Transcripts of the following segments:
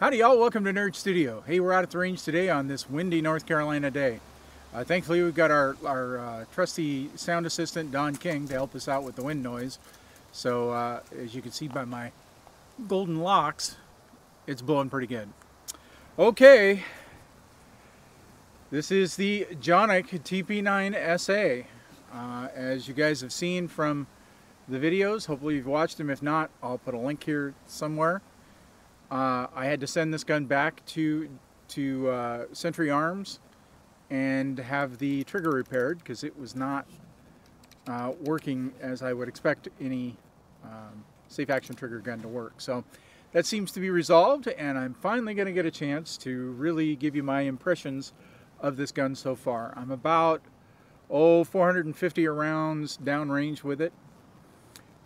Howdy y'all, welcome to Nerd Studio. Hey, we're out at the range today on this windy North Carolina day. Thankfully we've got our trusty sound assistant Don King to help us out with the wind noise. So as you can see by my golden locks, it's blowing pretty good. Okay, this is the Canik TP9SA. As you guys have seen from the videos, hopefully you've watched them. If not, I'll put a link here somewhere. I had to send this gun back to Century Arms and have the trigger repaired because it was not working as I would expect any safe action trigger gun to work. So that seems to be resolved, and I'm finally going to get a chance to really give you my impressions of this gun so far. I'm about 450 rounds downrange with it.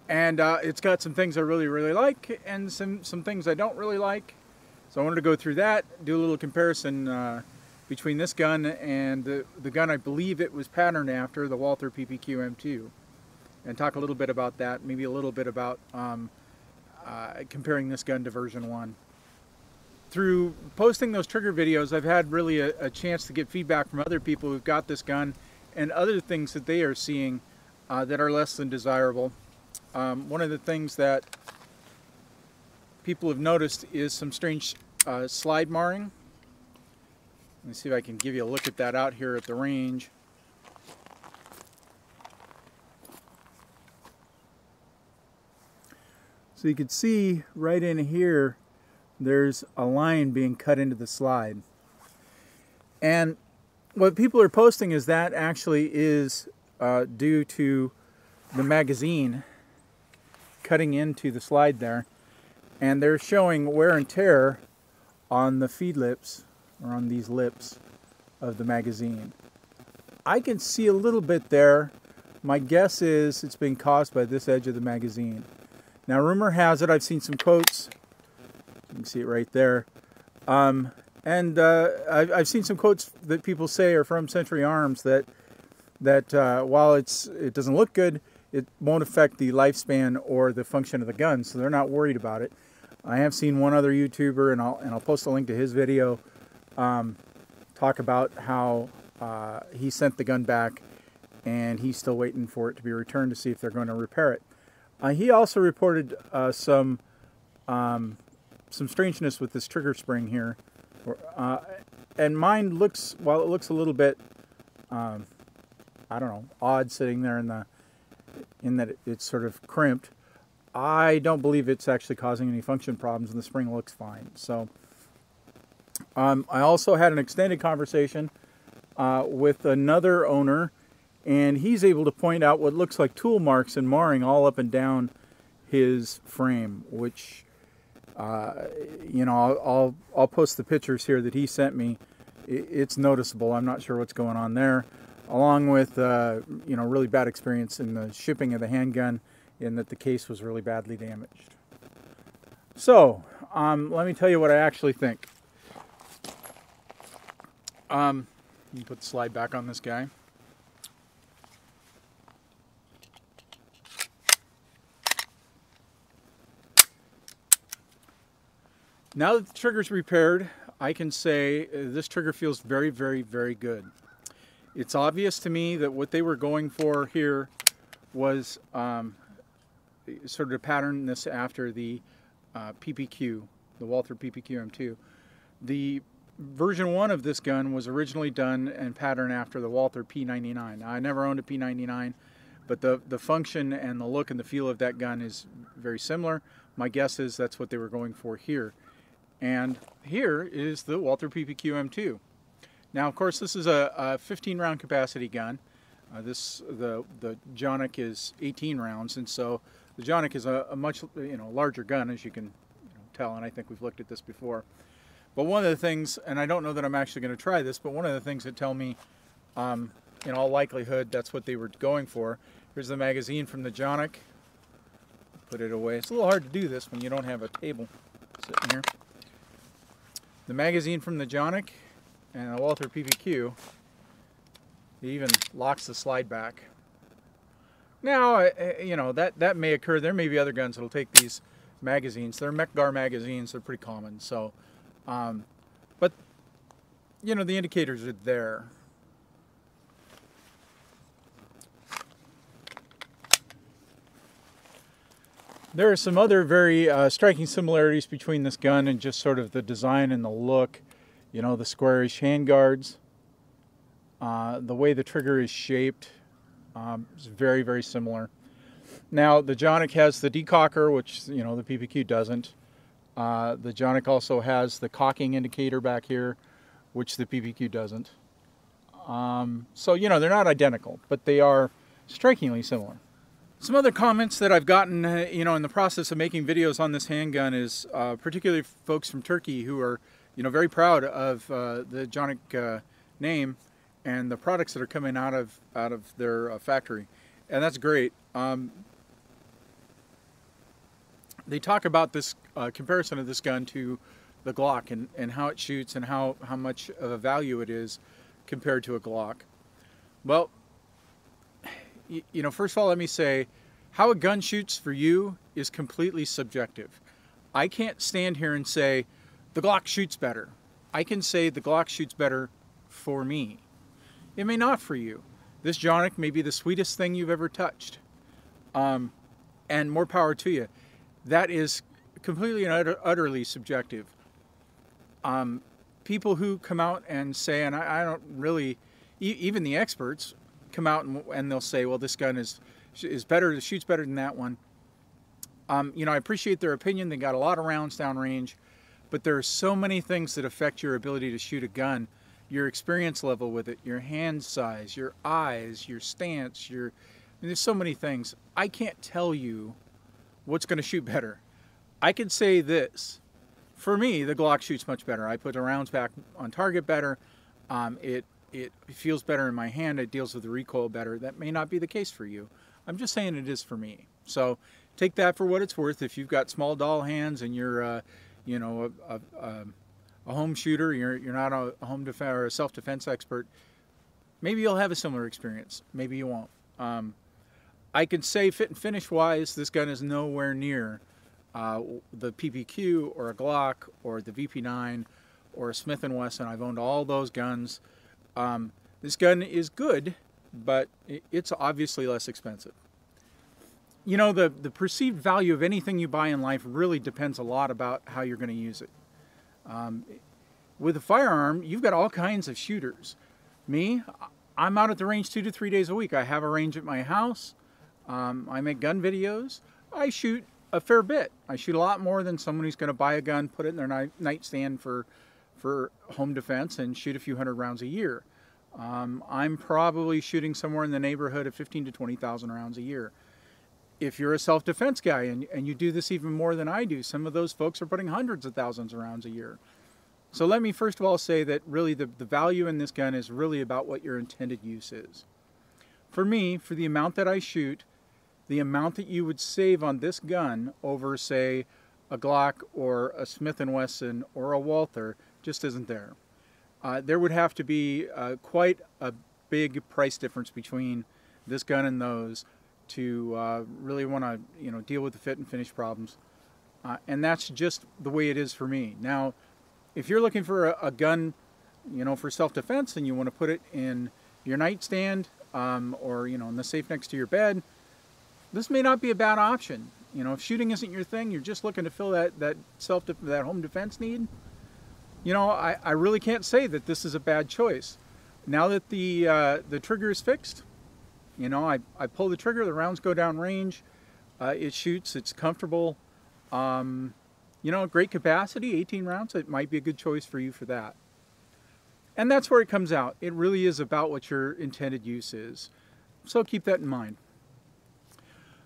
And it's got some things I really like and some things I don't really like. So I wanted to go through that, do a little comparison between this gun and the gun I believe it was patterned after, the Walther PPQ M2. And talk a little bit about that, maybe a little bit about comparing this gun to version 1. Through posting those trigger videos, I've had really a chance to get feedback from other people who've got this gun and other things that they are seeing that are less than desirable. One of the things that people have noticed is some strange slide marring. Let me see if I can give you a look at that out here at the range. So you can see right in here there's a line being cut into the slide. And what people are posting is that actually is due to the magazine cutting into the slide there, and they're showing wear and tear on the feed lips, or on these lips of the magazine. I can see a little bit there. My guess is it's being caused by this edge of the magazine. Now rumor has it, I've seen some quotes, you can see it right there, and I've seen some quotes that people say are from Century Arms that while it doesn't look good, it won't affect the lifespan or the function of the gun, so they're not worried about it. I have seen one other YouTuber, and I'll post a link to his video, talk about how he sent the gun back, and he's still waiting for it to be returned to see if they're going to repair it. He also reported some strangeness with this trigger spring here, and mine looks, while it looks a little bit, I don't know, odd sitting there in that it's sort of crimped, I don't believe it's actually causing any function problems, and the spring looks fine. So I also had an extended conversation with another owner, and he's able to point out what looks like tool marks and marring all up and down his frame, which you know, I'll post the pictures here that he sent me. It's noticeable. I'm not sure what's going on there, along with you know, really bad experience in the shipping of the handgun, in that the case was really badly damaged. So let me tell you what I actually think. Let me put the slide back on this guy. Now that the trigger's repaired, I can say this trigger feels very good. It's obvious to me that what they were going for here was sort of to pattern this after the PPQ, the Walther PPQ M2. The version 1 of this gun was originally done and patterned after the Walther P99. Now, I never owned a P99, but the function and the look and the feel of that gun is very similar. My guess is that's what they were going for here. And here is the Walther PPQ M2. Now, of course, this is a 15 round capacity gun. The Canik is 18 rounds, and so the Canik is a much larger gun, as you can tell, and I think we've looked at this before. But one of the things, and I don't know that I'm actually going to try this, but one of the things that tell me, in all likelihood, that's what they were going for. Here's the magazine from the Canik. Put it away. It's a little hard to do this when you don't have a table sitting here. The magazine from the Canik and the Walther PPQ. It even locks the slide back. Now, you know, that may occur. There may be other guns that'll take these magazines. They're Mechgar magazines. They're pretty common. So But, you know, the indicators are there. There are some other very striking similarities between this gun and just sort of the design and the look. You know, the squarish handguards, the way the trigger is shaped is very, very similar. Now, the Canik has the decocker, which, you know, the PPQ doesn't. The Canik also has the cocking indicator back here, which the PPQ doesn't. So, you know, they're not identical, but they are strikingly similar. Some other comments that I've gotten, you know, in the process of making videos on this handgun is particularly folks from Turkey who are, you know, very proud of the Canik name and the products that are coming out of their factory, and that's great. They talk about this comparison of this gun to the Glock and how it shoots and how much of a value it is compared to a Glock. Well, you know, first of all, let me say, how a gun shoots for you is completely subjective. I can't stand here and say, the Glock shoots better. I can say the Glock shoots better for me. It may not for you. This Canik may be the sweetest thing you've ever touched. And more power to you. That is completely and utterly subjective. People who come out and say, and I don't really, even the experts, come out and they'll say, well, this gun is better, shoots better than that one. You know, I appreciate their opinion. They got a lot of rounds downrange, but there are so many things that affect your ability to shoot a gun. Your experience level with it, your hand size, your eyes, your stance, I mean, there's so many things. I can't tell you what's going to shoot better. I could say this. For me, the Glock shoots much better. I put the rounds back on target better. It feels better in my hand. It deals with the recoil better. That may not be the case for you. I'm just saying it is for me. So take that for what it's worth. If you've got small doll hands and you're, you know, a home shooter, you're not a home defense or a self-defense expert, maybe you'll have a similar experience. Maybe you won't. I can say fit and finish wise, this gun is nowhere near the PPQ or a Glock or the VP9 or a Smith & Wesson. I've owned all those guns. This gun is good, but it's obviously less expensive. You know, the perceived value of anything you buy in life really depends a lot about how you're going to use it. With a firearm, you've got all kinds of shooters. Me, I'm out at the range 2 to 3 days a week. I have a range at my house. I make gun videos. I shoot a fair bit. I shoot a lot more than someone who's going to buy a gun, put it in their nightstand for home defense and shoot a few hundred rounds a year. I'm probably shooting somewhere in the neighborhood of 15 to 20,000 rounds a year. If you're a self-defense guy and you do this even more than I do, some of those folks are putting hundreds of thousands of rounds a year. So let me first of all say that really the value in this gun is really about what your intended use is. For me, for the amount that I shoot, the amount that you would save on this gun over, say, a Glock or a Smith & Wesson or a Walther just isn't there. There would have to be quite a big price difference between this gun and those to really want to, you know, deal with the fit and finish problems. And that's just the way it is for me. Now, if you're looking for a gun, you know, for self-defense and you want to put it in your nightstand or, you know, in the safe next to your bed, this may not be a bad option. You know, if shooting isn't your thing, you're just looking to fill that home defense need, you know, I really can't say that this is a bad choice. Now that the trigger is fixed, you know, I pull the trigger, the rounds go down range, it shoots, it's comfortable. You know, great capacity, 18 rounds, it might be a good choice for you for that. And that's where it comes out. It really is about what your intended use is. So keep that in mind.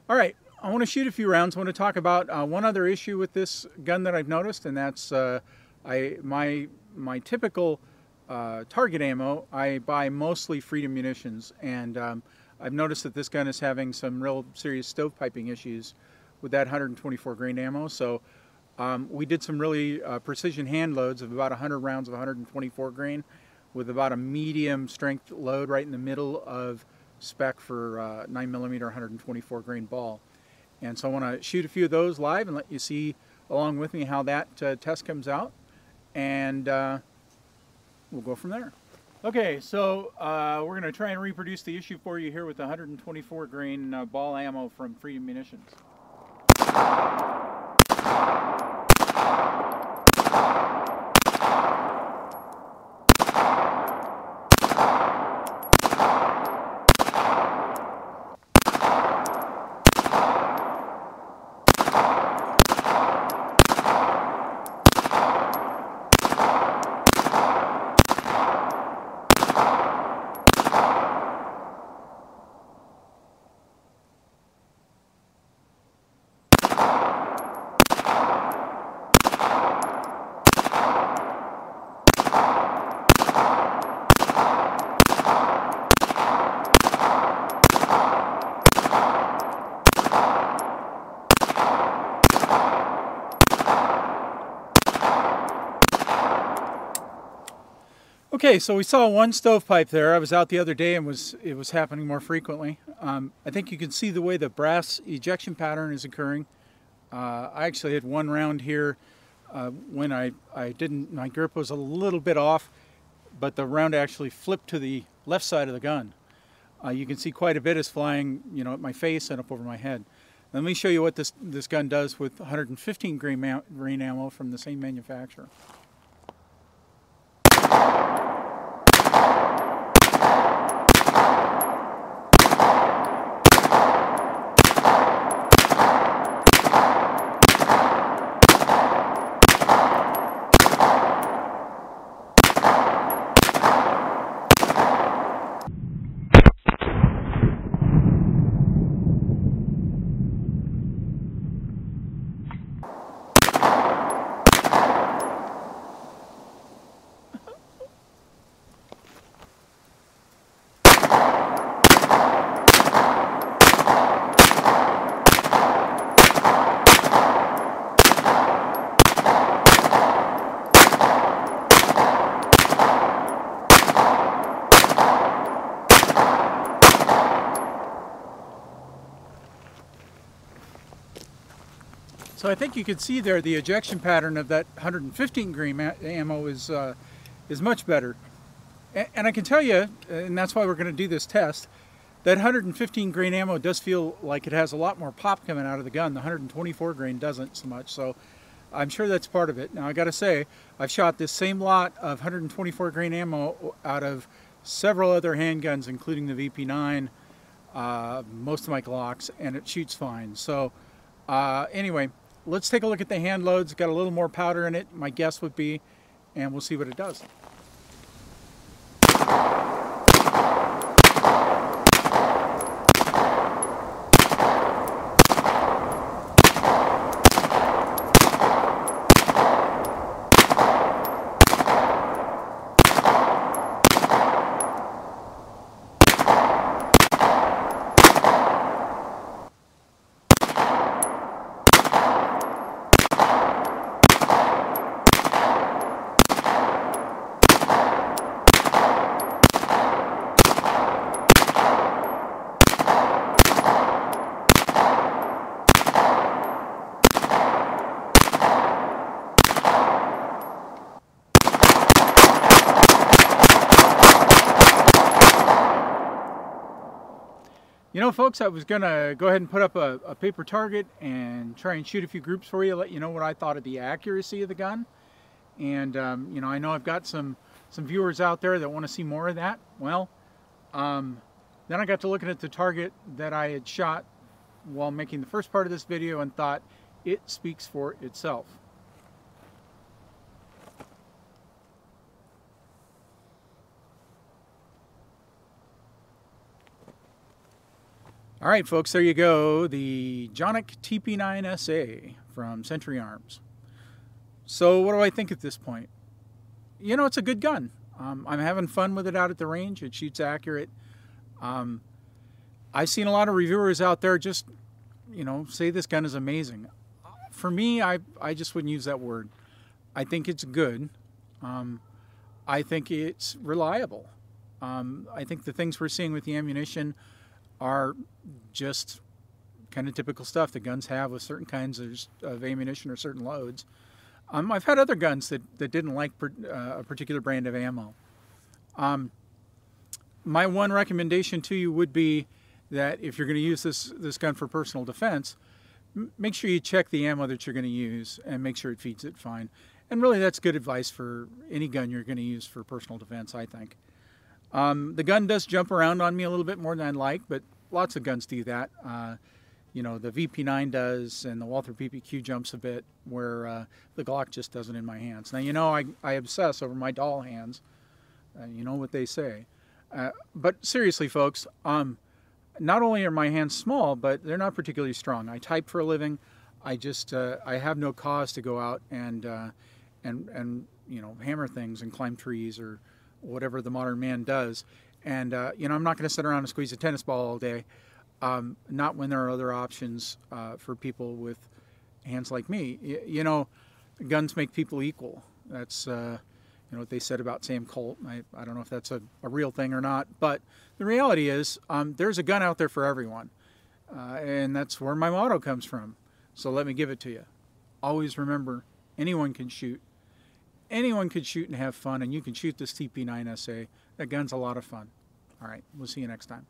All right, I want to shoot a few rounds. I want to talk about one other issue with this gun that I've noticed, and that's my typical target ammo. I buy mostly Freedom munitions, and I've noticed that this gun is having some real serious stovepiping issues with that 124 grain ammo. So we did some really precision hand loads of about 100 rounds of 124 grain with about a medium strength load right in the middle of spec for 9mm 124 grain ball. And so I want to shoot a few of those live and let you see along with me how that test comes out. and we'll go from there. Okay, so we're going to try and reproduce the issue for you here with the 124 grain ball ammo from Freedom Munitions. Okay, so we saw one stovepipe there. I was out the other day and it was happening more frequently. I think you can see the way the brass ejection pattern is occurring. I actually had one round here when I didn't, my grip was a little bit off, but the round actually flipped to the left side of the gun. You can see quite a bit is flying, you know, at my face and up over my head. Let me show you what this gun does with 115 grain ammo from the same manufacturer. So I think you can see there the ejection pattern of that 115 grain ammo is much better. And I can tell you, and that's why we're going to do this test, that 115 grain ammo does feel like it has a lot more pop coming out of the gun. The 124 grain doesn't so much, so I'm sure that's part of it. Now I got to say, I've shot this same lot of 124 grain ammo out of several other handguns, including the VP9, most of my Glocks, and it shoots fine. So anyway, let's take a look at the hand loads. Got a little more powder in it, my guess would be, and we'll see what it does. You know, folks, I was going to go ahead and put up a paper target and try and shoot a few groups for you, let you know what I thought of the accuracy of the gun. And, you know, I know I've got some viewers out there that want to see more of that. Well, then I got to looking at the target that I had shot while making the first part of this video and thought it speaks for itself. All right, folks, there you go. The Canik TP9SA from Century Arms. So what do I think at this point? You know, it's a good gun. I'm having fun with it out at the range. It shoots accurate. I've seen a lot of reviewers out there just, you know, say this gun is amazing. For me, I just wouldn't use that word. I think it's good. I think it's reliable. I think the things we're seeing with the ammunition are just kind of typical stuff that guns have with certain kinds of ammunition or certain loads. I've had other guns that didn't like a particular brand of ammo. My one recommendation to you would be that if you're going to use this gun for personal defense, make sure you check the ammo that you're going to use and make sure it feeds it fine. And really, that's good advice for any gun you're going to use for personal defense, I think. The gun does jump around on me a little bit more than I'd like, but lots of guns do that. You know, the VP9 does, and the Walther PPQ jumps a bit, where the Glock just doesn't in my hands. Now, you know, I obsess over my doll hands. You know what they say. But seriously, folks, not only are my hands small, but they're not particularly strong. I type for a living. I just I have no cause to go out and you know, hammer things and climb trees or whatever the modern man does. And you know, I'm not going to sit around and squeeze a tennis ball all day. Not when there are other options for people with hands like me. You know, guns make people equal. That's you know what they said about Sam Colt. I don't know if that's a real thing or not, but the reality is there's a gun out there for everyone, and that's where my motto comes from. So let me give it to you. Always remember, anyone can shoot. Anyone can shoot and have fun, and you can shoot this TP9SA. That gun's a lot of fun. All right, we'll see you next time.